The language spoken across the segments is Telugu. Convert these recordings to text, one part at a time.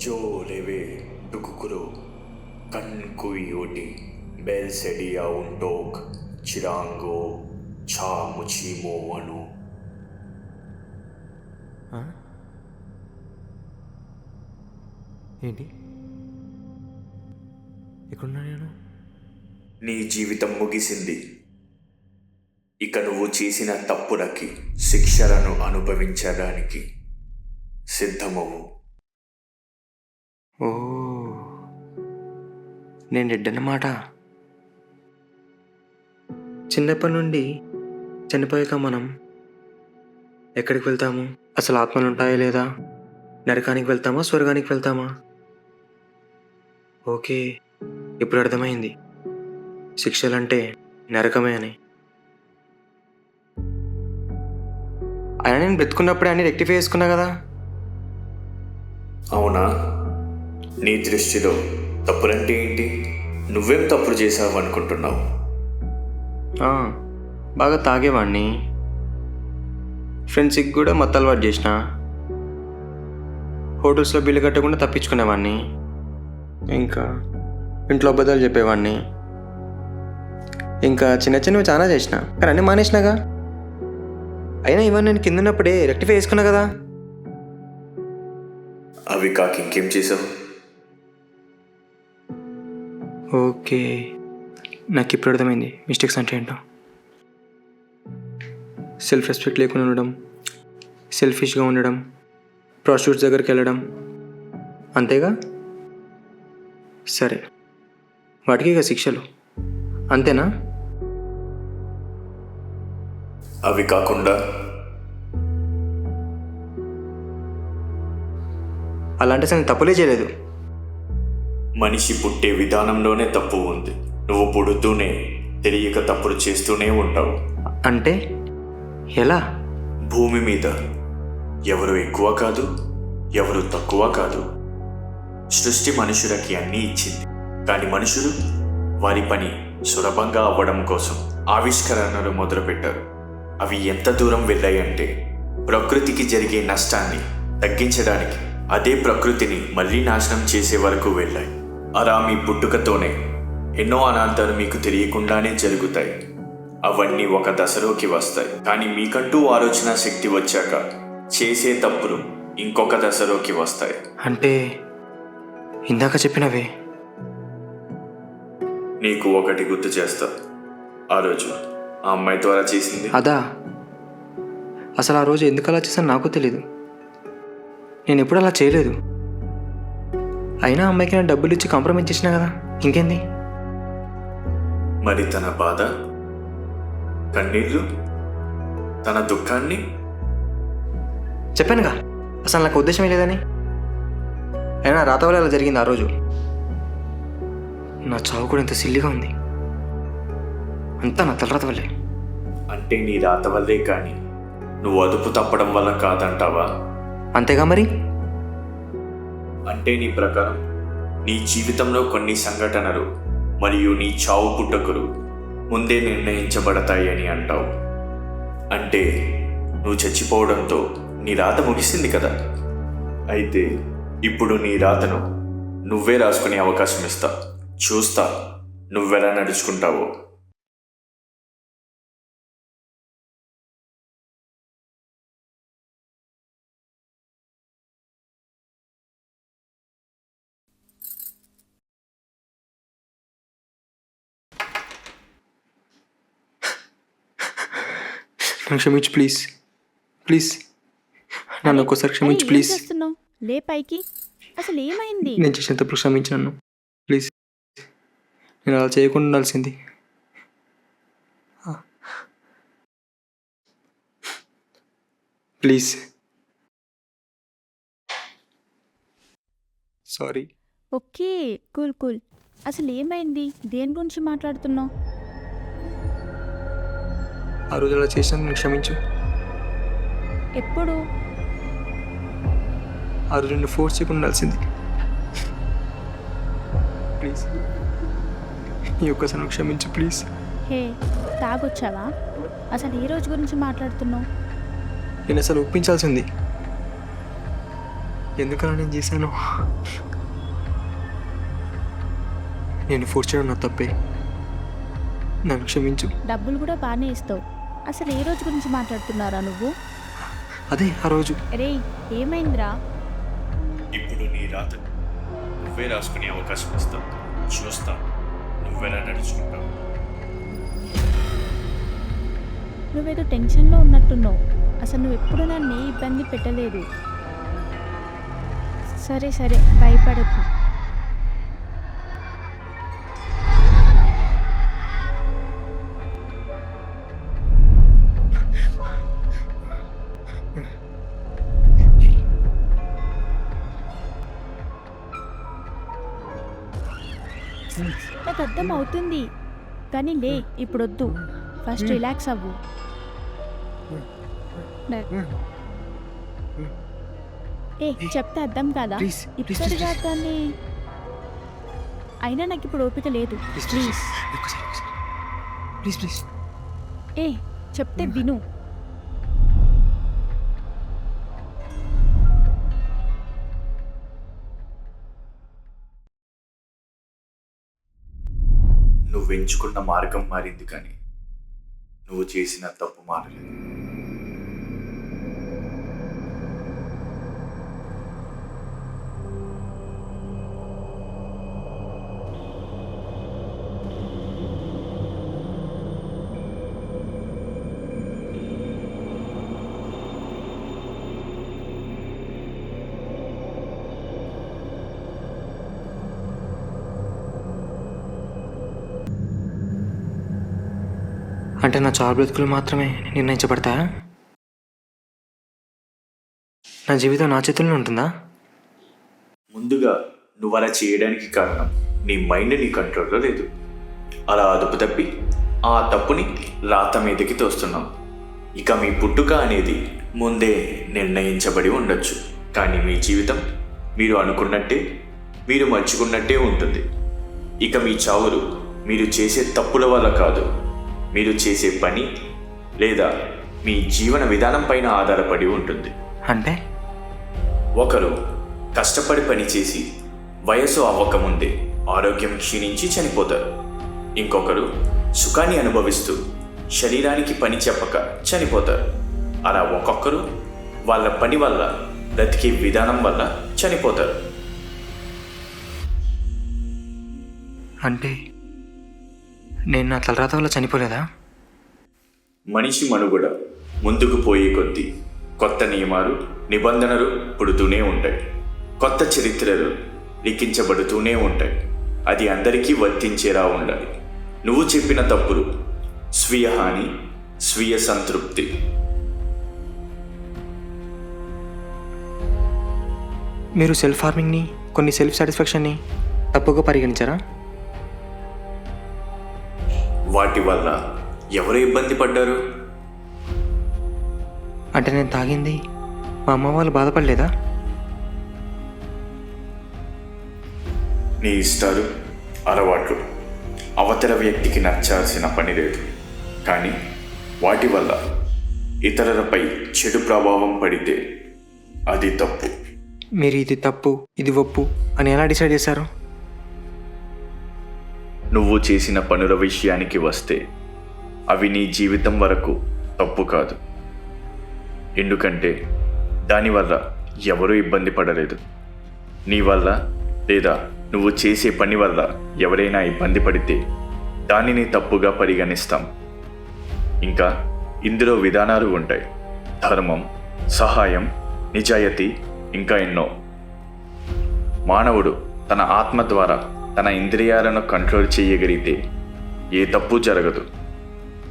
जो लेवे टुकुकुरो कन कुई ओटी बेल सेडिया उंटोक चिरांगो छा मुचीमो अनु ఏంటి ఎక్కడున్నా నేను? నీ జీవితం ముగిసింది. ఇక నువ్వు చేసిన తప్పులకి శిక్షలను అనుభవించడానికి సిద్ధమవు. ఓ, నేను డెడ్ అన్నమాట. చిన్నప్పటి నుండి చనిపోయాక మనం ఎక్కడికి వెళ్తాము? అసలు ఆత్మలు ఉంటాయా లేదా? నరకానికి వెళ్తామా, స్వర్గానికి వెళ్తామా? ఓకే, ఇప్పుడు అర్థమైంది శిక్షలంటే నరకమే అని. అయినా నేను బ్రతుకున్నప్పుడే అన్ని రెక్టిఫై చేసుకున్నా కదా. అవునా? నీ దృష్టిలో తప్పులంటే ఏంటి? నువ్వేం తప్పులు చేసావు అనుకుంటున్నావు? బాగా తాగేవాడిని, ఫ్రెండ్స్కి కూడా మత్తు అలవాటు చేసిన, హోటల్స్లో బిల్లు కట్టకుండా తప్పించుకునేవాడిని, ఇంకా ఇంట్లో అబద్ధాలు చెప్పేవాడిని, ఇంకా చిన్న చిన్నవి చాలా చేసిన. కానీ అన్నీ మానేసినాగా. అయినా ఇవన్నీ నేను కింద ఉన్నప్పుడే రెక్టిఫై చేసుకున్నా కదా. అవి కాక ఇంకేం చేసావు? ఓకే, నాకు ఇప్పుడు అర్థమైంది మిస్టేక్స్ అంటే ఏంటో. సెల్ఫ్ రెస్పెక్ట్ లేకుండా ఉండడం, సెల్ఫిష్గా ఉండడం, ప్రాస్టిట్యూట్స్ దగ్గరికి వెళ్ళడం, అంతేగా. సరే, వాటికి ఇక శిక్షలు అంతేనా? అవి కాకుండా అలాంటి అసలు నేను తప్పులే చేయలేదు. మనిషి పుట్టే విధానంలోనే తప్పు ఉంది. నువ్వు పుడుతూనే తెలియక తప్పులు చేస్తూనే ఉంటావు. అంటే ఎలా? భూమి మీద ఎవరు ఎక్కువ కాదు, ఎవరు తక్కువ కాదు. సృష్టి మనుషులకి అన్నీ ఇచ్చింది. కానీ మనుషులు వారి పని సులభంగా అవ్వడం కోసం ఆవిష్కరణలు మొదలుపెట్టారు. అవి ఎంత దూరం వెళ్ళాయంటే ప్రకృతికి జరిగే నష్టాన్ని తగ్గించడానికి అదే ప్రకృతిని మళ్ళీ నాశనం చేసే వరకు వెళ్ళాయి. అలా మీ పుట్టుకతోనే ఎన్నో అనార్థాలు మీకు తెలియకుండానే జరుగుతాయి. అవన్నీ ఒక దశలోకి వస్తాయి. కానీ మీకంటూ ఆలోచన శక్తి వచ్చాక చేసే తప్పులు ఇంకొక దశలోకి వస్తాయి. అంటే ఇందాక చెప్పినవే. నీకు ఒకటి గుర్తు చేస్తా. ఆ రోజు ఆ అమ్మాయి ద్వారా చేసింది అదా? అసలు ఆ రోజు ఎందుకు అలా చేశాను నాకు తెలీదు. నేను ఎప్పుడు అలా చేయలేదు. అయినా అమ్మాయికి నేను డబ్బులు ఇచ్చి కాంప్రమైజ్ చేసినా కదా, ఇంకేంది? మరి తన బాధ, కన్నీళ్ళు, తన దుఃఖాన్ని చెప్పానుగా అసలు నాకు ఉద్దేశమే లేదని. అయినా రాత వల్ల అలా జరిగింది ఆ రోజు. నా చావు కూడా ఎంత సిల్లిగా ఉంది. అంతా నా తలరాత వల్లే. అంటే నీ రాత వల్లే కానీ నువ్వు అదుపు తప్పడం వల్ల కాదంటావా? అంతేగా మరి. అంటే నీ ప్రకారం నీ జీవితంలో కొన్ని సంఘటనలు మరియు నీ చావు పుట్టుకలు ముందే నిర్ణయించబడతాయి అని అంటావు. అంటే నువ్వు చచ్చిపోవడంతో నీ రాత ముగిసింది కదా. అయితే ఇప్పుడు నీ రాతను నువ్వే రాసుకునే అవకాశం ఇస్తా. చూస్తా నువ్వెలా నడుచుకుంటావో. నన్ను క్షమించు ప్లీజ్, ప్లీజ్ నన్ను ఒక్కసారి క్షమించు ప్లీజ్. లే పైకి. అసలు ఏమైంది? నేను చేసిన తప్పుడు క్షమించు నన్ను ప్లీజ్. నేను అలా చేయకుండా ఉండాల్సింది. Please, sorry. Okay, cool cool. అసలు ఏమైంది? దేని గురించి మాట్లాడుతున్నావు? ఆ రోజు అలా చేసినా నన్ను క్షమించు. ఎప్పుడు? ఆ రోజు నిన్ను ఫోర్స్ చేయకుండా ఉండాల్సింది. ప్లీజ్, ఈ ఒక్కసారి నన్ను క్షమించు ప్లీజ్. హే, తాగొచ్చావా? అసలు ఏ రోజు గురించి మాట్లాడుతున్నావు? నేను అసలు ఒప్పించాల్సింది. ఎందుకలా నేను చేశాను? నేను ఫోర్స్ చేయడం నా తప్పే. నన్ను క్షమించు. డబ్బులు కూడా బాగానే ఇస్తావు. అసలు ఏ రోజు గురించి మాట్లాడుతున్నారా నువ్వు? అదే ఆ రోజు. రే, ఏమైందిరా? ఇప్పుడు నీ రాత నువ్వే రాసుకునే అవకాశం ఇస్తావు. చూస్తా నువ్వెలా నడుచుకుంటావు. నువ్వేదో టెన్షన్లో ఉన్నట్టున్నావు. అసలు నువ్వు ఎప్పుడు నన్ను ఏ ఇబ్బంది పెట్టలేదు. సరే సరే, భయపడకు. నాకు అర్థం అవుతుంది, కానీ లే, ఇప్పుడు వద్దు. ఫస్ట్ రిలాక్స్ అవ్వు. చెప్తే అర్థం కాదా? Please, please, ఇప్పుడు please, దాన్ని అయినా నాకు ఇప్పుడు ఓపిక లేదు. Please please please. చెప్తే విను. నువ్వు ఎంచుకున్న మార్గం మారింది, కానీ నువ్వు చేసిన తప్పు మారలేదు. అంటే నా చావు బ్రతుకులు మాత్రమే నిర్ణయించబడతాయా? నా జీవితం నా చేతుల్లో ఉంటుందా? ముందుగా నువ్వు అలా చేయడానికి కారణం నీ మైండ్ నీ కంట్రోల్లో లేదు. అలా అదుపు తప్పి ఆ తప్పుని రాత మీదకి తోస్తున్నావు. ఇక మీ పుట్టుక అనేది ముందే నిర్ణయించబడి ఉండొచ్చు, కానీ మీ జీవితం మీరు అనుకున్నట్టే, మీరు మర్చుకున్నట్టే ఉంటుంది. ఇక మీ చావులు మీరు చేసే తప్పుల వల్ల కాదు, మీరు చేసే పని లేదా మీ జీవన విధానం పైన ఆధారపడి ఉంటుంది. అంటే ఒకరు కష్టపడి పని చేసి వయసు అవ్వకముందే ఆరోగ్యం క్షీణించి చనిపోతారు. ఇంకొకరు సుఖాన్ని అనుభవిస్తూ శరీరానికి పని చెప్పక చనిపోతారు. అలా ఒక్కొక్కరు వాళ్ళ పని వల్ల, బ్రతికే విధానం వల్ల చనిపోతారు. అంటే నేను నా తలరాత వల్ల చనిపోలేదా? మనిషి మనుగడ ముందుకు పోయే కొద్దీ కొత్త నియమాలు, నిబంధనలు పుడుతూనే ఉంటాయి. కొత్త చరిత్రలు లిఖించబడుతూనే ఉంటాయి. అది అందరికీ వర్తించేలా ఉండాలి. నువ్వు చెప్పిన తప్పులు స్వీయ హాని, స్వీయ సంతృప్తి. మీరు సెల్ఫ్ హార్మింగ్ని, కొన్ని సెల్ఫ్ సాటిస్ఫాక్షన్ని తప్పుగా పరిగణించారా? వాటి వల్ల ఎవరు ఇబ్బంది పడ్డారు? అంటే నేను తాగింది మా అమ్మ వాళ్ళు బాధపడలేదా? నీ ఇష్టాలు, అలవాట్లు అవతల వ్యక్తికి నచ్చాల్సిన పని లేదు, కానీ వాటి వల్ల ఇతరులపై చెడు ప్రభావం పడితే అది తప్పు. మీరు ఇది తప్పు, ఇది ఒప్పు అని ఎలా డిసైడ్ చేశారు? నువ్వు చేసిన పనుల విషయానికి వస్తే అవి నీ జీవితం వరకు తప్పు కాదు. ఎందుకంటే దానివల్ల ఎవరూ ఇబ్బంది పడలేదు. నీ వల్ల లేదా నువ్వు చేసే పని వల్ల ఎవరైనా ఇబ్బంది పడితే దానిని తప్పుగా పరిగణిస్తాం. ఇంకా ఇందులో విధానాలు ఉంటాయి: ధర్మం, సహాయం, నిజాయితీ, ఇంకా ఎన్నో. మానవుడు తన ఆత్మ ద్వారా తన ఇంద్రియాలను కంట్రోల్ చేయగలిగితే ఏ తప్పు జరగదు.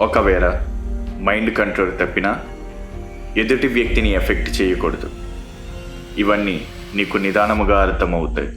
ఒకవేళ మైండ్ కంట్రోల్ తప్పినా ఎదుటి వ్యక్తిని ఎఫెక్ట్ చేయకూడదు. ఇవన్నీ నీకు నిదానముగా అర్థమవుతాయి.